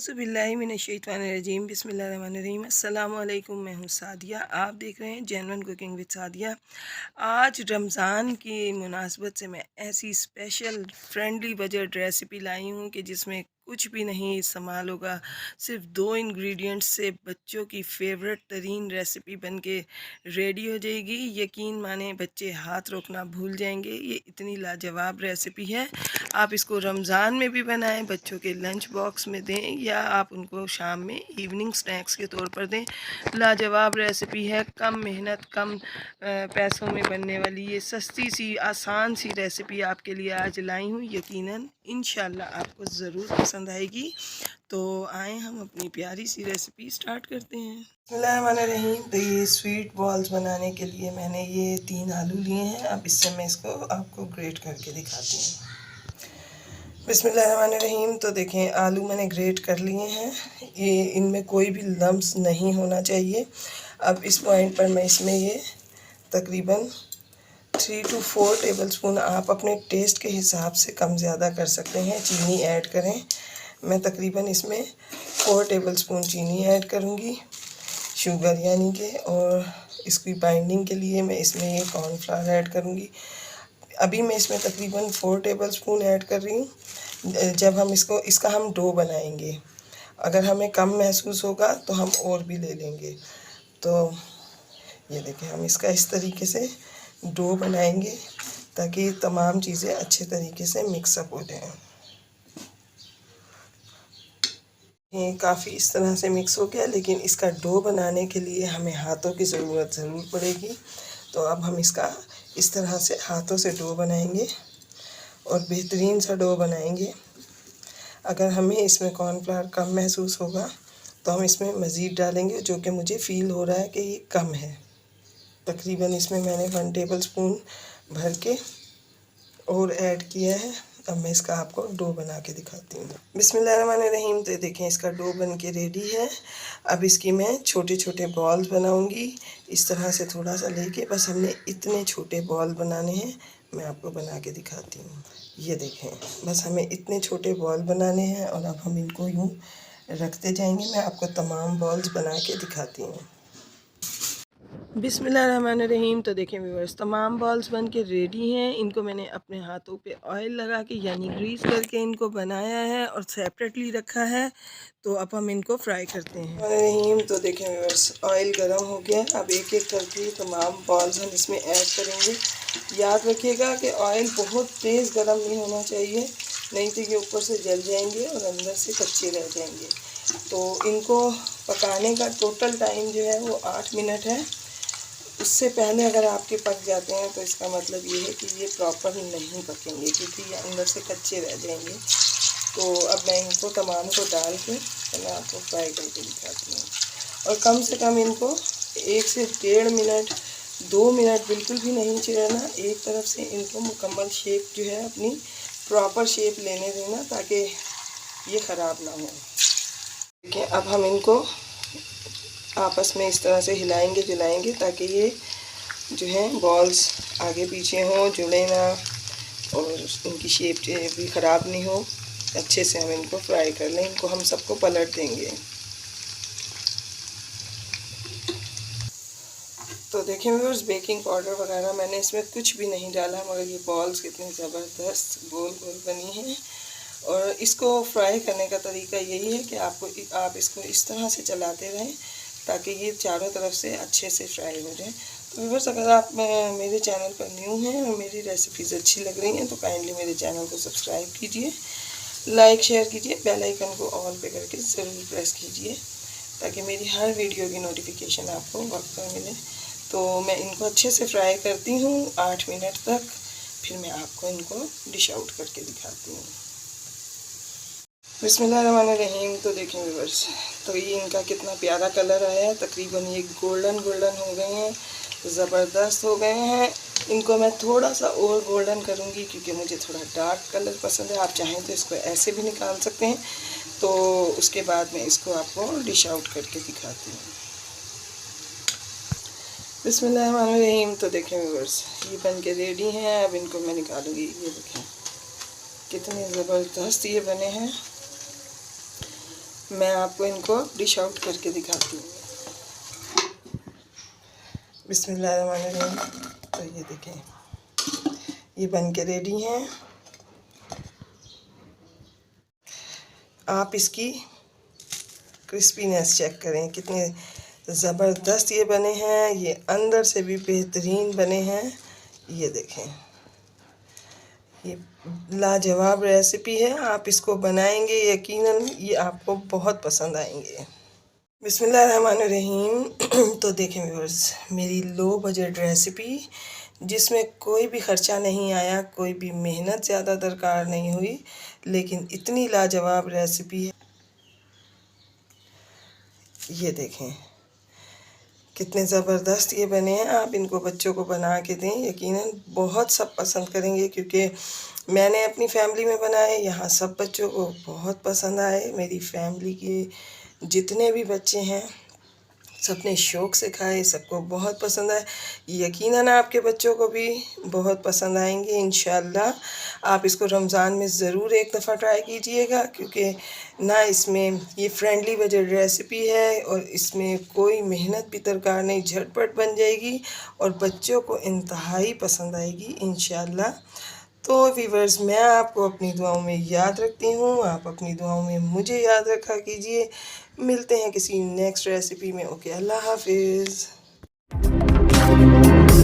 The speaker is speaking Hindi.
औज़ुबिल्लाहिमिनश्शैतानिर्रजीम बिस्मिल्लाहिर्रहमानिर्रहीम अस्सलामु अलैकुम। मैं हूँ सादिया, आप देख रहे हैं जेन्युइन कुकिंग विद सादिया। आज रमज़ान की मुनासबत से मैं ऐसी स्पेशल फ्रेंडली बजट रेसिपी लाई हूँ कि जिसमें कुछ भी नहीं इस्तेमाल होगा। सिर्फ 2 इंग्रेडिएंट्स से बच्चों की फेवरेट तरीन रेसिपी बनके रेडी हो जाएगी। यकीन माने बच्चे हाथ रोकना भूल जाएंगे। ये इतनी लाजवाब रेसिपी है। आप इसको रमज़ान में भी बनाएं, बच्चों के लंच बॉक्स में दें या आप उनको शाम में इवनिंग स्नैक्स के तौर पर दें। लाजवाब रेसिपी है, कम मेहनत कम पैसों में बनने वाली ये सस्ती सी आसान सी रेसिपी आपके लिए आज लाई हूँ। यकीनन इंशाल्लाह आपको ज़रूर पसंद आएगी। तो आए हम अपनी प्यारी सी रेसिपी स्टार्ट करते हैं। बिस्मिल्लाहिर्रहमानिर्रहीम। तो ये स्वीट बॉल्स बनाने के लिए मैंने ये 3 आलू लिए हैं। अब इससे मैं इसको आपको ग्रेट करके दिखाती हूँ। बिस्मिल्लाहिर्रहमानिर्रहीम। तो देखें, आलू मैंने ग्रेट कर लिए हैं। ये इनमें कोई भी लम्स नहीं होना चाहिए। अब इस पॉइंट पर मैं इसमें ये तकरीबन 3 to 4 टेबलस्पून, आप अपने टेस्ट के हिसाब से कम ज़्यादा कर सकते हैं, चीनी ऐड करें। मैं तकरीबन इसमें 4 टेबलस्पून चीनी ऐड करूँगी, शुगर यानी कि, और इसकी बाइंडिंग के लिए मैं इसमें ये कॉर्नफ्लावर ऐड करूँगी। अभी मैं इसमें तकरीबन 4 टेबलस्पून ऐड कर रही हूँ। जब हम इसका हम डो बनाएंगे, अगर हमें कम महसूस होगा तो हम और भी ले लेंगे। तो ये देखें, हम इसका इस तरीके से डो बनाएंगे ताकि तमाम चीज़ें अच्छे तरीके से मिक्सअप हो जाएं। ये काफ़ी इस तरह से मिक्स हो गया, लेकिन इसका डो बनाने के लिए हमें हाथों की ज़रूरत ज़रूर पड़ेगी। तो अब हम इसका इस तरह से हाथों से डो बनाएंगे और बेहतरीन सा डो बनाएंगे। अगर हमें इसमें कॉर्नफ्लावर कम महसूस होगा तो हम इसमें मज़ीद डालेंगे, जो कि मुझे फ़ील हो रहा है कि ये कम है। तकरीबन इसमें मैंने 1 टेबलस्पून भर के और ऐड किया है। अब मैं इसका आपको डो बना के दिखाती हूँ। बिस्मिल्लाहिर्रहमानिर्रहीम। तो देखें, इसका डो बन के रेडी है। अब इसकी मैं छोटे छोटे बॉल्स बनाऊँगी। इस तरह से थोड़ा सा लेके, बस हमने इतने छोटे बॉल बनाने हैं। मैं आपको बना के दिखाती हूँ। ये देखें, बस हमें इतने छोटे बॉल बनाने हैं और अब हम इनको यूँ रखते जाएंगे। मैं आपको तमाम बॉल्स बना के दिखाती हूँ। बिस्मिल्लाहिर्रहमानिर्रहीम। तो देखें व्यूअर्स, तमाम बॉल्स बन के रेडी हैं। इनको मैंने अपने हाथों पे ऑयल लगा के यानी ग्रीस करके इनको बनाया है और सेपरेटली रखा है। तो अब हम इनको फ्राई करते हैं। रहीम। तो देखें व्यूअर्स, ऑयल गर्म हो गया। अब एक एक करके तमाम बॉल्स हम इसमें ऐड करेंगे। याद रखिएगा कि ऑयल बहुत तेज़ गर्म नहीं होना चाहिए, नहीं तो ये ऊपर से जल जाएंगे और अंदर से कच्चे रह जाएंगे। तो इनको पकाने का टोटल टाइम जो है वो 8 मिनट है। उससे पहले अगर आपके पक जाते हैं तो इसका मतलब ये है कि ये प्रॉपर नहीं पकेंगे, क्योंकि ये अंदर से कच्चे रह जाएंगे। तो अब मैं इनको तमाम को डाल के मैं आपको फ्राई करके दिखाती हूँ। और कम से कम इनको 1 से 1.5 मिनट, 2 मिनट बिल्कुल भी नहीं चिरना। एक तरफ से इनको मुकम्मल शेप जो है अपनी प्रॉपर शेप लेने देना, ताकि ये ख़राब ना हो। देखिए, अब हम इनको आपस में इस तरह से हिलाएंगे जुलाएंगे ताकि ये जो है बॉल्स आगे पीछे हों, जुड़े ना, और इनकी शेप जो है भी ख़राब नहीं हो। अच्छे से हम इनको फ्राई कर लें। इनको हम सबको पलट देंगे। तो देखें व्यूअर्स, बेकिंग पाउडर वगैरह मैंने इसमें कुछ भी नहीं डाला, मगर ये बॉल्स कितनी ज़बरदस्त गोल गोल बनी हैं। और इसको फ्राई करने का तरीका यही है कि आप इसको इस तरह से चलाते रहें ताकि ये चारों तरफ से अच्छे से फ्राई हो जाए। तो व्यूअर्स, अगर आप मेरे चैनल पर न्यू हैं और मेरी रेसिपीज़ अच्छी लग रही हैं तो काइंडली मेरे चैनल को सब्सक्राइब कीजिए, लाइक शेयर कीजिए, बेल आइकन को ऑल पे करके ज़रूर प्रेस कीजिए ताकि मेरी हर वीडियो की नोटिफिकेशन आपको वक्त पर मिले। तो मैं इनको अच्छे से फ्राई करती हूँ 8 मिनट तक, फिर मैं आपको इनको डिश आउट करके दिखाती हूँ। बिस्मिल्लाहिर्रहमानिर्रहीम। तो देखें व्यूअर्स, तो ये इनका कितना प्यारा कलर आया है। तकरीबन ये गोल्डन गोल्डन हो गए हैं, ज़बरदस्त हो गए हैं। इनको मैं थोड़ा सा और गोल्डन करूँगी क्योंकि मुझे थोड़ा डार्क कलर पसंद है। आप चाहें तो इसको ऐसे भी निकाल सकते हैं। तो उसके बाद मैं इसको आपको डिश आउट करके दिखाती हूँ। बिस्मिल्लाहिर्रहमानिर्रहीम। तो देखें व्यूअर्स, ये बन के रेडी हैं। अब इनको मैं निकालूँगी। ये देखें कितने ज़बरदस्त ये बने हैं। मैं आपको इनको डिश आउट करके दिखाती हूँ। बिस्मिल्लाहिर्रहमानिर्रहीम। तो ये देखें, ये बन के रेडी हैं। आप इसकी क्रिस्पीनेस चेक करें, कितने ज़बरदस्त ये बने हैं। ये अंदर से भी बेहतरीन बने हैं। ये देखें, ये लाजवाब रेसिपी है। आप इसको बनाएंगे, यकीनन ये आपको बहुत पसंद आएंगे। बिस्मिल्लाहिर्रहमानिर्रहीम। तो देखें व्यूअर्स, मेरी लो बजट रेसिपी जिसमें कोई भी ख़र्चा नहीं आया, कोई भी मेहनत ज़्यादा दरकार नहीं हुई, लेकिन इतनी लाजवाब रेसिपी है। ये देखें कितने ज़बरदस्त ये बने हैं। आप इनको बच्चों को बना के दें, यकीनन बहुत सब पसंद करेंगे, क्योंकि मैंने अपनी फैमिली में बनाए, यहाँ सब बच्चों को बहुत पसंद आए। मेरी फैमिली के जितने भी बच्चे हैं सबने शौक़ से खाए, सबको बहुत पसंद आए। यकीनन आपके बच्चों को भी बहुत पसंद आएंगे इंशाअल्लाह। आप इसको रमज़ान में ज़रूर एक दफ़ा ट्राई कीजिएगा, क्योंकि ना इसमें ये फ्रेंडली बजट रेसिपी है और इसमें कोई मेहनत भी दरकार नहीं, झटपट बन जाएगी और बच्चों को इंतहाई पसंद आएगी इंशाअल्लाह। तो व्यूअर्स, मैं आपको अपनी दुआओं में याद रखती हूँ, आप अपनी दुआओं में मुझे याद रखा कीजिए। मिलते हैं किसी नेक्स्ट रेसिपी में। ओके, अल्लाह हाफिज़।